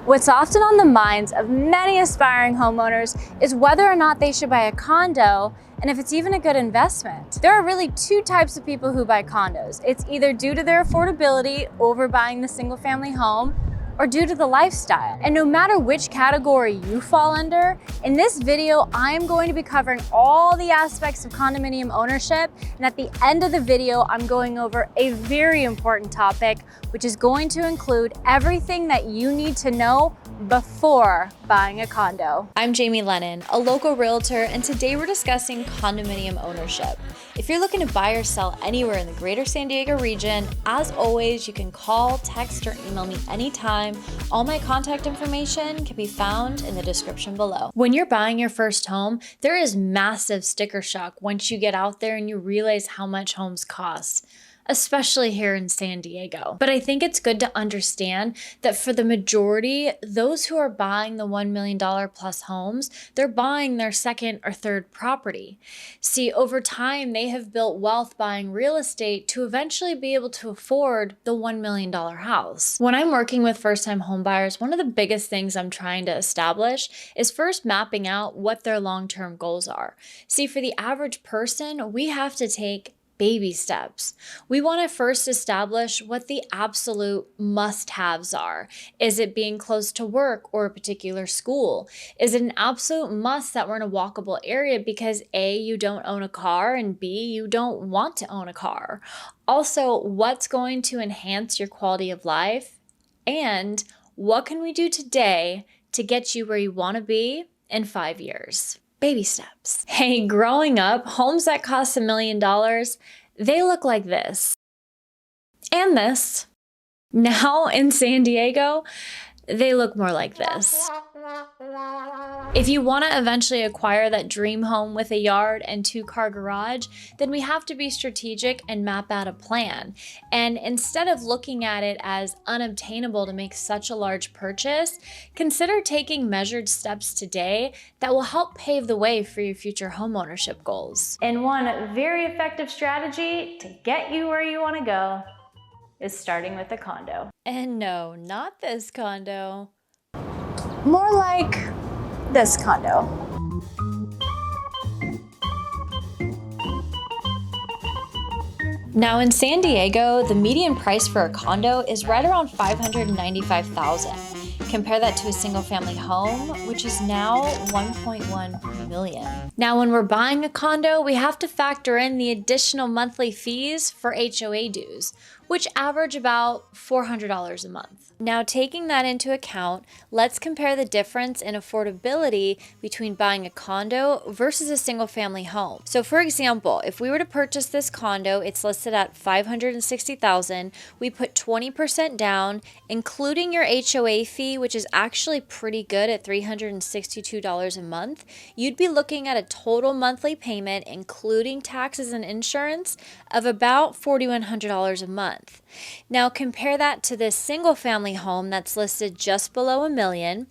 What's often on the minds of many aspiring homeowners is whether or not they should buy a condo and if it's even a good investment. There are really two types of people who buy condos. It's either due to their affordability over buying the single family home or due to the lifestyle. And no matter which category you fall under, in this video, I'm going to be covering all the aspects of condominium ownership. And at the end of the video, I'm going over a very important topic, which is going to include everything that you need to know before buying a condo. I'm Jamie Lennon, a local realtor, and today we're discussing condominium ownership. If you're looking to buy or sell anywhere in the greater San Diego region, as always, you can call, text, or email me anytime. All my contact information can be found in the description below. When you're buying your first home, there is massive sticker shock once you get out there and you realize how much homes cost, especially here in San Diego. But I think it's good to understand that for the majority, those who are buying the $1 million plus homes, they're buying their second or third property. See, over time, they have built wealth buying real estate to eventually be able to afford the $1 million house. When I'm working with first-time homebuyers, one of the biggest things I'm trying to establish is first mapping out what their long-term goals are. See, for the average person, we have to take baby steps. We want to first establish what the absolute must-haves are. Is it being close to work or a particular school? Is it an absolute must that we're in a walkable area because A, you don't own a car, and B, you don't want to own a car? Also, what's going to enhance your quality of life? And what can we do today to get you where you want to be in 5 years? Baby steps. Hey, growing up, homes that cost $1 million, they look like this. And this. Now in San Diego, they look more like this. If you want to eventually acquire that dream home with a yard and 2-car garage, then we have to be strategic and map out a plan. And instead of looking at it as unobtainable to make such a large purchase, consider taking measured steps today that will help pave the way for your future homeownership goals. And one very effective strategy to get you where you want to go is starting with a condo. And no, not this condo. More like this condo. Now in San Diego, the median price for a condo is right around $595,000. Compare that to a single family home, which is now $1.1 million. Now, when we're buying a condo, we have to factor in the additional monthly fees for HOA dues, which average about $400 a month. Now, taking that into account, let's compare the difference in affordability between buying a condo versus a single family home. So for example, if we were to purchase this condo, it's listed at $560,000. We put 20% down, including your HOA fee, which is actually pretty good at $362 a month. You'd be looking at a total monthly payment, including taxes and insurance, of about $4,100 a month. Now compare that to this single family home that's listed just below $1 million.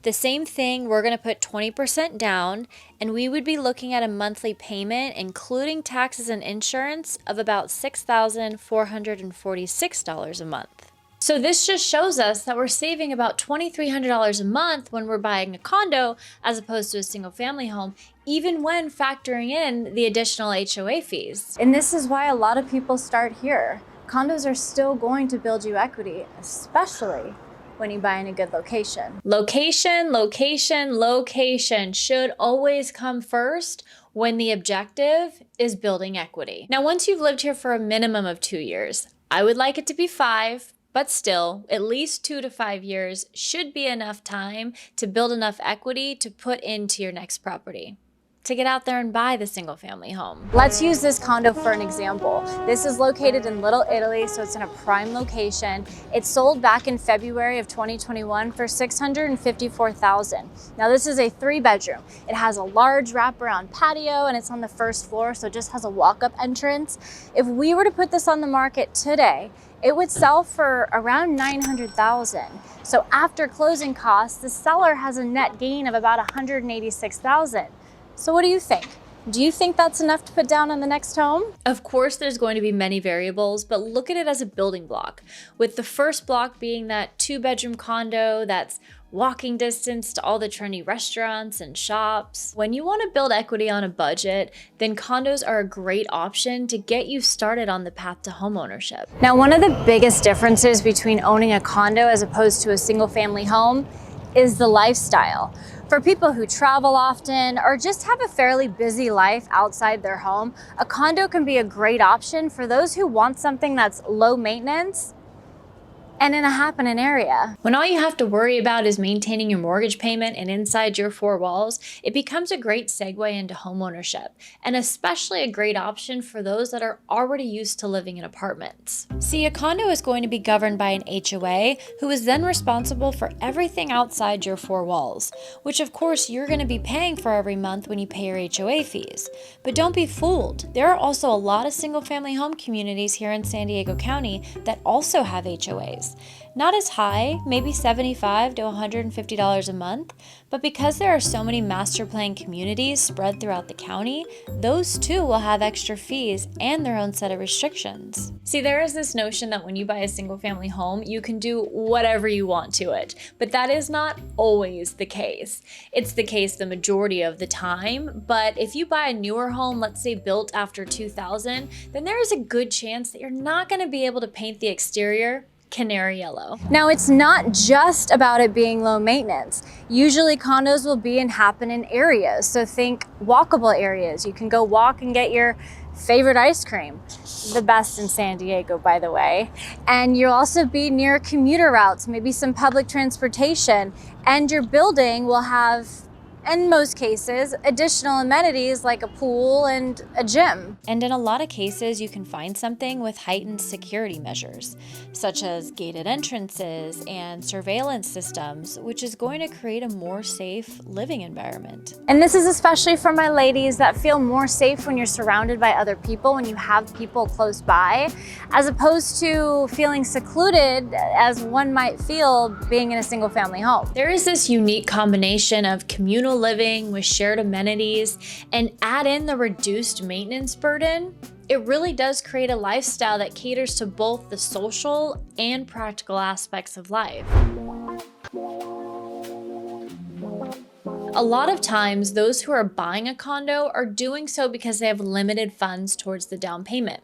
The same thing, we're going to put 20% down, and we would be looking at a monthly payment, including taxes and insurance, of about $6,446 a month. So this just shows us that we're saving about $2,300 a month when we're buying a condo as opposed to a single family home, even when factoring in the additional HOA fees. And this is why a lot of people start here. Condos are still going to build you equity, especially when you buy in a good location. Location, location, location should always come first when the objective is building equity. Now, once you've lived here for a minimum of 2 years, I would like it to be 5, but still, at least 2 to 5 years should be enough time to build enough equity to put into your next property, to get out there and buy the single family home. Let's use this condo for an example. This is located in Little Italy, so it's in a prime location. It sold back in February of 2021 for $654,000. Now this is a 3-bedroom. It has a large wraparound patio and it's on the first floor, so it just has a walk-up entrance. If we were to put this on the market today, it would sell for around $900,000. So after closing costs, the seller has a net gain of about $186,000. So what do you think? Do you think that's enough to put down on the next home? Of course, there's going to be many variables, but look at it as a building block, with the first block being that 2-bedroom condo that's walking distance to all the trendy restaurants and shops. When you want to build equity on a budget, then condos are a great option to get you started on the path to homeownership. Now, one of the biggest differences between owning a condo as opposed to a single family home is the lifestyle. For people who travel often or just have a fairly busy life outside their home, a condo can be a great option for those who want something that's low maintenance and in a happening area. When all you have to worry about is maintaining your mortgage payment and inside your four walls, it becomes a great segue into homeownership, and especially a great option for those that are already used to living in apartments. See, a condo is going to be governed by an HOA who is then responsible for everything outside your four walls, which of course you're going to be paying for every month when you pay your HOA fees. But don't be fooled. There are also a lot of single-family home communities here in San Diego County that also have HOAs. Not as high, maybe $75 to $150 a month, but because there are so many master plan communities spread throughout the county, those too will have extra fees and their own set of restrictions. See, there is this notion that when you buy a single family home, you can do whatever you want to it, but that is not always the case. It's the case the majority of the time, but if you buy a newer home, let's say built after 2000, then there is a good chance that you're not going to be able to paint the exterior canary yellow. Now, it's not just about it being low maintenance. Usually condos will be in happening areas. So think walkable areas. You can go walk and get your favorite ice cream, the best in San Diego, by the way. And you'll also be near commuter routes, maybe some public transportation, and your building will have, in most cases, additional amenities like a pool and a gym. And in a lot of cases, you can find something with heightened security measures, such as gated entrances and surveillance systems, which is going to create a more safe living environment. And this is especially for my ladies that feel more safe when you're surrounded by other people, when you have people close by, as opposed to feeling secluded as one might feel being in a single family home. There is this unique combination of communal living with shared amenities, and add in the reduced maintenance burden, it really does create a lifestyle that caters to both the social and practical aspects of life. A lot of times, those who are buying a condo are doing so because they have limited funds towards the down payment.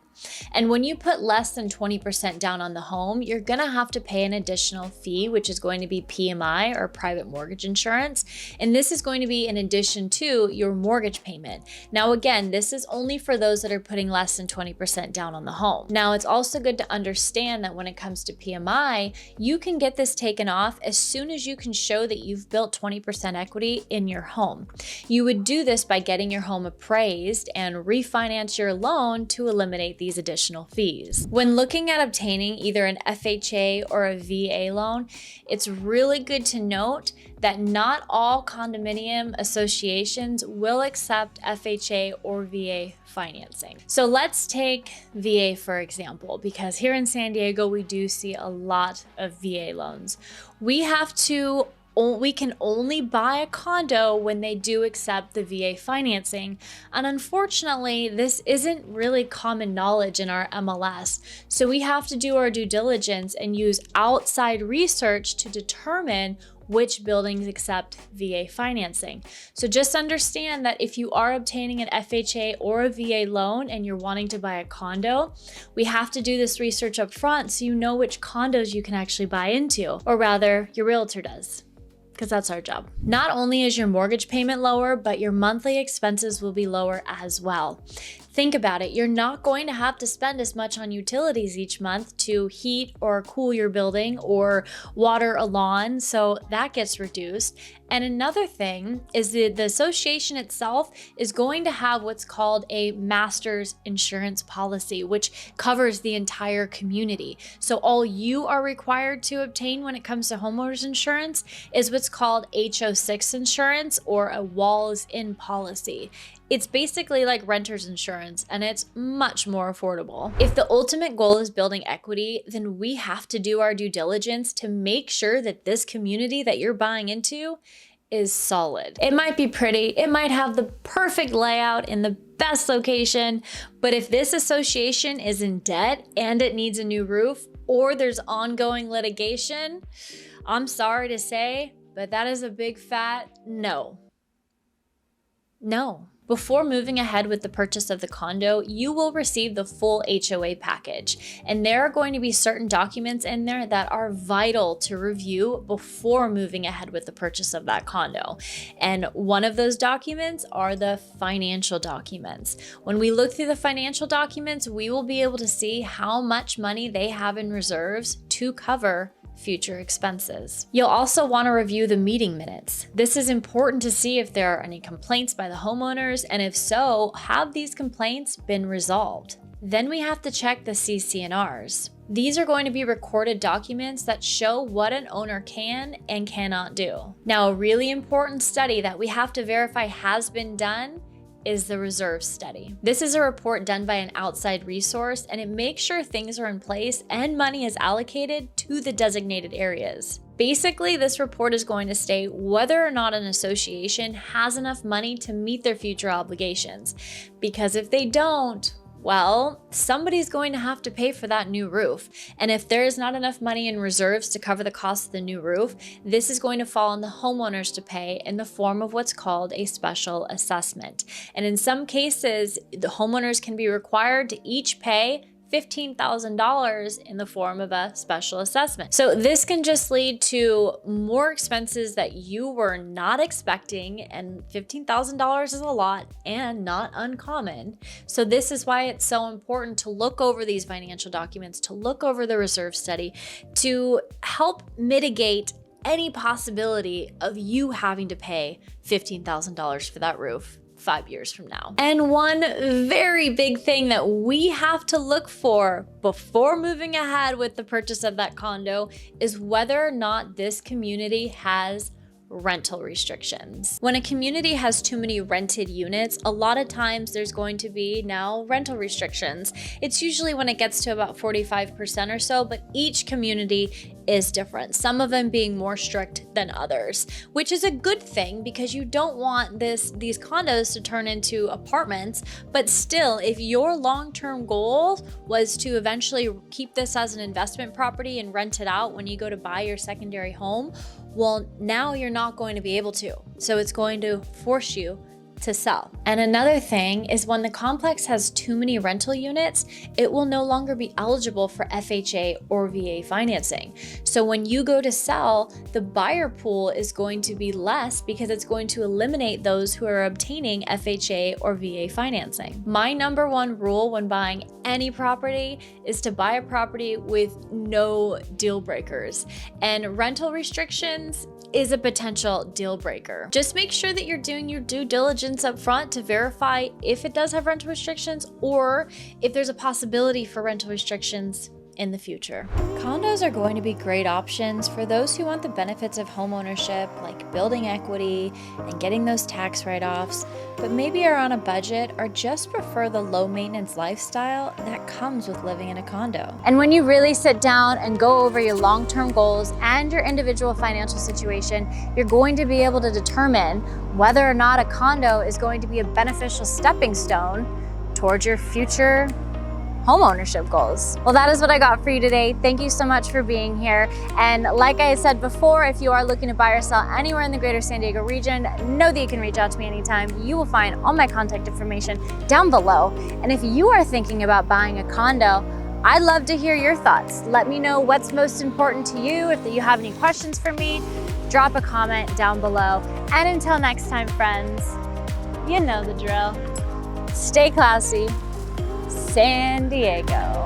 And when you put less than 20% down on the home, you're gonna have to pay an additional fee, which is going to be PMI, or private mortgage insurance. And this is going to be in addition to your mortgage payment. Now, again, this is only for those that are putting less than 20% down on the home. Now, it's also good to understand that when it comes to PMI, you can get this taken off as soon as you can show that you've built 20% equity in your home. You would do this by getting your home appraised and refinance your loan to eliminate these additional fees. When looking at obtaining either an FHA or a VA loan, it's really good to note that not all condominium associations will accept FHA or VA financing. So let's take VA for example, because here in San Diego, we do see a lot of VA loans. We can only buy a condo when they do accept the VA financing. And unfortunately, this isn't really common knowledge in our MLS. So we have to do our due diligence and use outside research to determine which buildings accept VA financing. So just understand that if you are obtaining an FHA or a VA loan and you're wanting to buy a condo, we have to do this research up front so you know which condos you can actually buy into, or rather your realtor does, because that's our job. Not only is your mortgage payment lower, but your monthly expenses will be lower as well. Think about it, you're not going to have to spend as much on utilities each month to heat or cool your building or water a lawn, so that gets reduced. And another thing is that the association itself is going to have what's called a master's insurance policy, which covers the entire community. So all you are required to obtain when it comes to homeowners insurance is what's called HO6 insurance, or a walls-in policy. It's basically like renter's insurance, and it's much more affordable. If the ultimate goal is building equity, then we have to do our due diligence to make sure that this community that you're buying into is solid. It might be pretty, it might have the perfect layout in the best location, but if this association is in debt and it needs a new roof, or there's ongoing litigation, I'm sorry to say, but that is a big fat no. No. Before moving ahead with the purchase of the condo, you will receive the full HOA package. And there are going to be certain documents in there that are vital to review before moving ahead with the purchase of that condo. And one of those documents are the financial documents. When we look through the financial documents, we will be able to see how much money they have in reserves to cover future expenses. You'll also want to review the meeting minutes. This is important to see if there are any complaints by the homeowners, and if so, have these complaints been resolved? Then we have to check the CC&Rs. These are going to be recorded documents that show what an owner can and cannot do. Now, a really important study that we have to verify has been done is the reserve study. This is a report done by an outside resource, and it makes sure things are in place and money is allocated to the designated areas. Basically, this report is going to state whether or not an association has enough money to meet their future obligations. Because if they don't, well, somebody's going to have to pay for that new roof. And if there is not enough money in reserves to cover the cost of the new roof, this is going to fall on the homeowners to pay in the form of what's called a special assessment. And in some cases, the homeowners can be required to each pay $15,000 in the form of a special assessment. So this can just lead to more expenses that you were not expecting, and $15,000 is a lot and not uncommon. So this is why it's so important to look over these financial documents, to look over the reserve study, to help mitigate any possibility of you having to pay $15,000 for that roof 5 years from now. And one very big thing that we have to look for before moving ahead with the purchase of that condo is whether or not this community has rental restrictions. When a community has too many rented units, a lot of times there's going to be now rental restrictions. It's usually when it gets to about 45% or so, but each community is different, some of them being more strict than others, which is a good thing because you don't want these condos to turn into apartments. But still, if your long-term goal was to eventually keep this as an investment property and rent it out when you go to buy your secondary home, well, now you're not going to be able to. So it's going to force you to sell. And another thing is when the complex has too many rental units, it will no longer be eligible for FHA or VA financing. So when you go to sell, the buyer pool is going to be less because it's going to eliminate those who are obtaining FHA or VA financing. My number one rule when buying any property is to buy a property with no deal breakers. And rental restrictions is a potential deal breaker. Just make sure that you're doing your due diligence up front to verify if it does have rental restrictions or if there's a possibility for rental restrictions in the future. Condos are going to be great options for those who want the benefits of homeownership, like building equity and getting those tax write-offs, but maybe are on a budget or just prefer the low maintenance lifestyle that comes with living in a condo. And when you really sit down and go over your long-term goals and your individual financial situation, you're going to be able to determine whether or not a condo is going to be a beneficial stepping stone towards your future homeownership goals. Well, that is what I got for you today. Thank you so much for being here. And like I said before, if you are looking to buy or sell anywhere in the greater San Diego region, know that you can reach out to me anytime. You will find all my contact information down below. And if you are thinking about buying a condo, I'd love to hear your thoughts. Let me know what's most important to you. If you have any questions for me, drop a comment down below. And until next time, friends, you know the drill. Stay classy. San Diego.